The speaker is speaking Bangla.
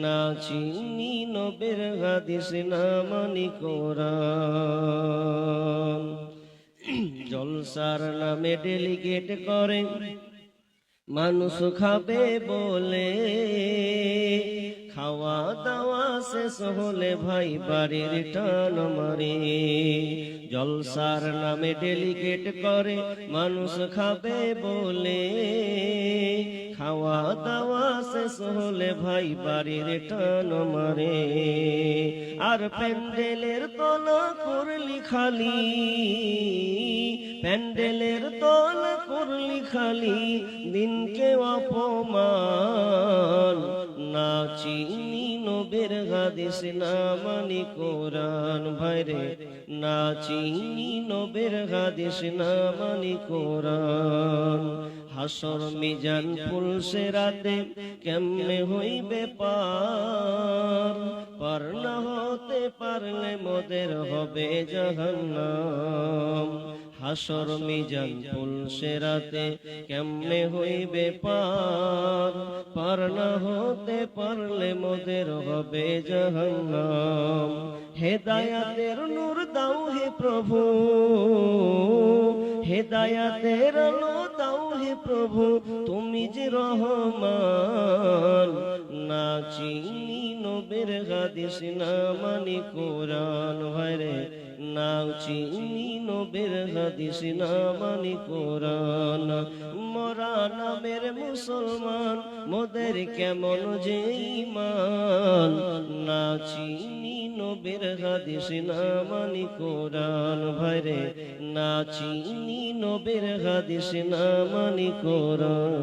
না চিনি নবীর হাদিস না মানি কোরআন। জলসার নামে ডেলিগেট করে মানুষ খাবে বলে, খাওয়া দাওয়া শেষ হলে ভাই বাড়ির টান মারে। জলসার নামে ডেলিগেট করে মানুষ খাবে বলে, খাওয়া দাওয়া শেষ হলে ভাই বাড়ির টান মারে। আর প্যান্ডেলের তলা করলি খালি, প্যান্ডেলের তলা করলি খালি, দিনকে অপমান। না চিনি নবীর হাদিস না মানি কোরআন। ভাইরে না চিনি নবীর হাদিস না মানি কোরআন। হাসর মিজান পুলসে রাতে কেমনে হইবে পার, পার না হতে পারলে মোদের হবে জাহান্নাম। হাসর মিজান পুলসে রাতে কেমনে হইবে পার, পার না হতে পারলে মোদের হবে জাহান্নাম। হেদায়াতের নূর দাও হে প্রভু, হেদায়াতের আলো দাও হে প্রভু, তুমি যে রহমান। না চিনি নবীর হাদিস না মানি কোরআন। ভাইরে না চিনি নবীর হাদিস না মানি কোরআন। মোরা নামের মুসলমান মোদের কেমন যে ঈমান। না চিনি নবীর হাদিস না মানি কোরআন। ভাইরে না চিনি নবীর হাদিস না মানি কোরআন।